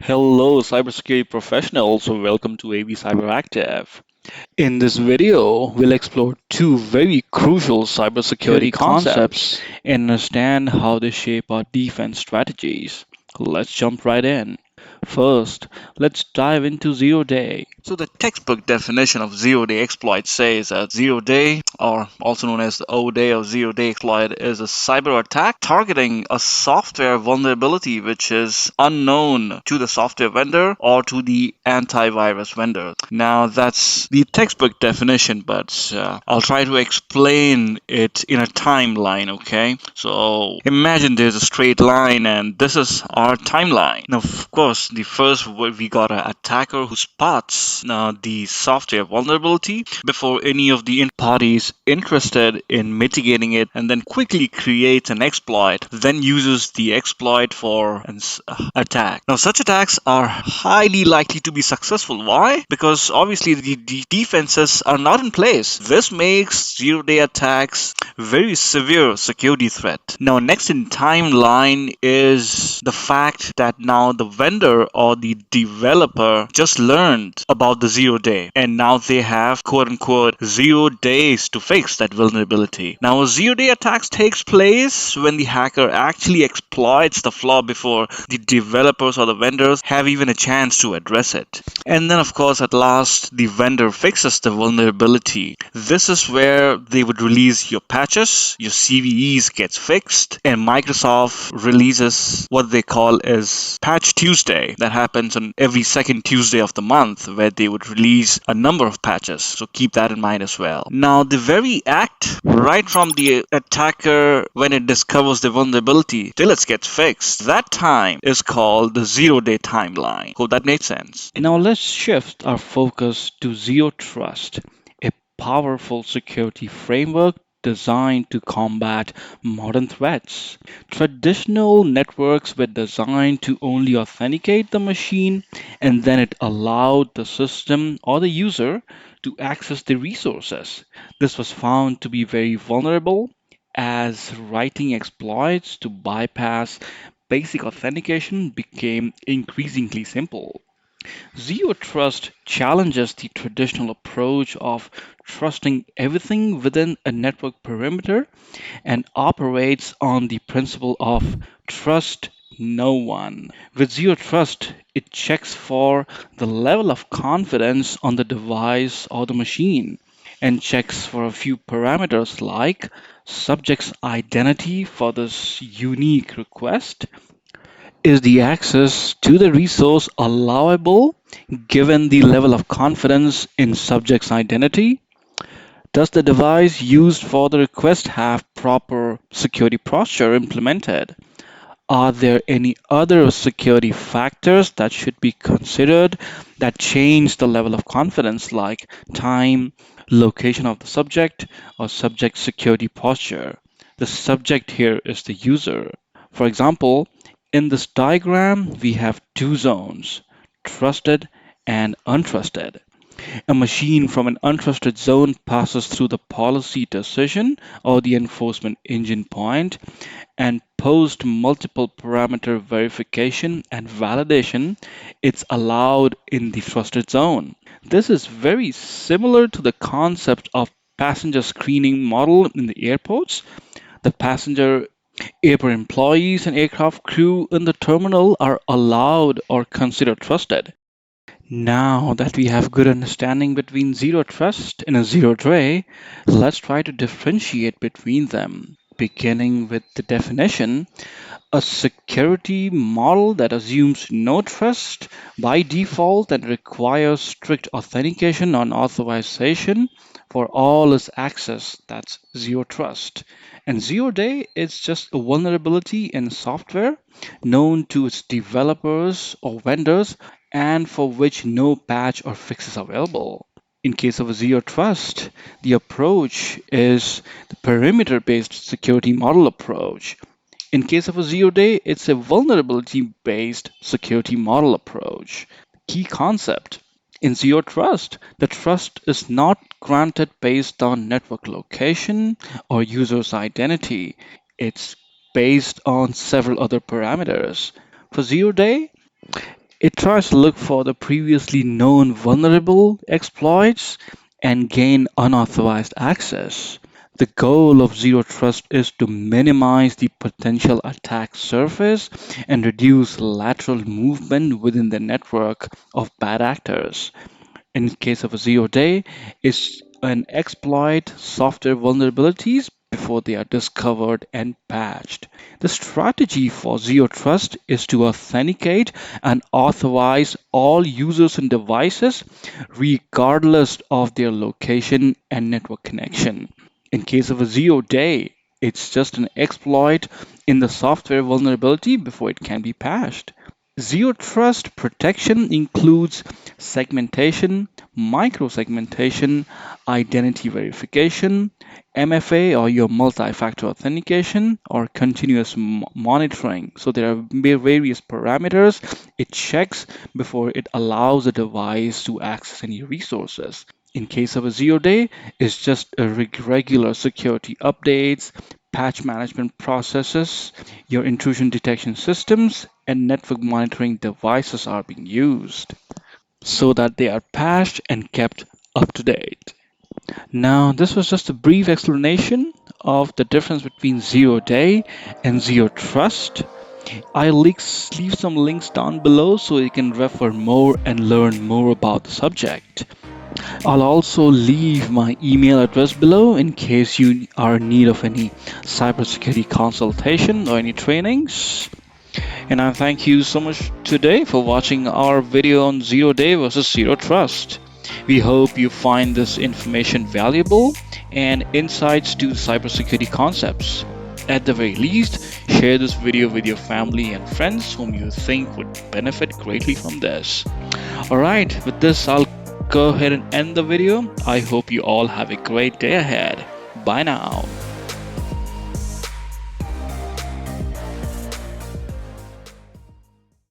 Hello, cybersecurity professionals. Welcome to AV Cyberactive. In this video, we'll explore two very crucial cybersecurity concepts and understand how they shape our defense strategies. Let's jump right in. First, let's dive into zero day. So the textbook definition of zero-day exploit says that zero-day, or also known as the O-day or zero-day exploit, is a cyber attack targeting a software vulnerability which is unknown to the software vendor or to the antivirus vendor. Now that's the textbook definition, but I'll try to explain it in a timeline, okay? So imagine there's a straight line and this is our timeline. Now, of course, the first we got an attacker who spots the software vulnerability before any of the parties interested in mitigating it, and then quickly creates an exploit, then uses the exploit for an attack. Now, such attacks are highly likely to be successful. Why? Because obviously the defenses are not in place. This makes zero-day attacks very severe security threat. Now, next in timeline is the fact that now the vendor or the developer just learned about the zero day, and now they have quote unquote 0 days to fix that vulnerability. Now, a zero-day attack takes place when the hacker actually exploits the flaw before the developers or the vendors have even a chance to address it. And then, of course, at last, the vendor fixes the vulnerability. This is where they would release your patches, your CVEs gets fixed, and Microsoft releases what they call as Patch Tuesday. That happens on every second Tuesday of the month, where they would release a number of patches. So keep that in mind as well. Now, the very act, right from the attacker when it discovers the vulnerability till it gets fixed, that time is called the zero-day timeline. Hope that makes sense. Now let's shift our focus to Zero Trust, a powerful security framework designed to combat modern threats. Traditional networks were designed to only authenticate the machine, and then it allowed the system or the user to access the resources. This was found to be very vulnerable, as writing exploits to bypass basic authentication became increasingly simple. Zero Trust challenges the traditional approach of trusting everything within a network perimeter and operates on the principle of trust no one. With Zero Trust, it checks for the level of confidence on the device or the machine and checks for a few parameters like subject's identity for this unique request. Is the access to the resource allowable given the level of confidence in subject's identity? Does the device used for the request have proper security posture implemented? Are there any other security factors that should be considered that change the level of confidence, like time, location of the subject, or subject security posture? The subject here is the user. For example, in this diagram, we have two zones, trusted and untrusted. A machine from an untrusted zone passes through the policy decision or the enforcement engine point, and post multiple parameter verification and validation, it's allowed in the trusted zone. This is very similar to the concept of passenger screening model in the airports. The passenger airport employees and aircraft crew in the terminal are allowed or considered trusted. Now that we have good understanding between zero trust and a zero day, let's try to differentiate between them. Beginning with the definition, a security model that assumes no trust by default and requires strict authentication and authorization for all its access. That's zero trust. And zero day is just a vulnerability in software known to its developers or vendors and for which no patch or fix is available. In case of a zero trust, the approach is the perimeter based security model approach. In case of a zero day, it's a vulnerability based security model approach. Key concept: in zero trust, the trust is not granted based on network location or user's identity. It's based on several other parameters. For zero day, It tries to look for the previously known vulnerable exploits and gain unauthorized access. The goal of zero trust is to minimize the potential attack surface and reduce lateral movement within the network of bad actors. In case of a zero day, it's an exploit software vulnerabilities before they are discovered and patched. The strategy for zero trust is to authenticate and authorize all users and devices regardless of their location and network connection. In case of a zero day, it's just an exploit in the software vulnerability before it can be patched. Zero trust protection includes segmentation, microsegmentation, identity verification, MFA or your multi-factor authentication, or continuous monitoring. So there are various parameters it checks before it allows a device to access any resources. In case of a zero day, it's just a regular security updates, patch management processes, your intrusion detection systems, and network monitoring devices are being used so that they are patched and kept up to date. Now, this was just a brief explanation of the difference between zero day and zero trust. Leave some links down below so you can refer more and learn more about the subject. I'll also leave my email address below in case you are in need of any cybersecurity consultation or any trainings. And I thank you so much today for watching our video on zero day versus zero trust. We hope you find this information valuable and insights to cybersecurity concepts. At the very least, share this video with your family and friends whom you think would benefit greatly from this. Alright, with this, I'll go ahead and end the video. I hope you all have a great day ahead. Bye now.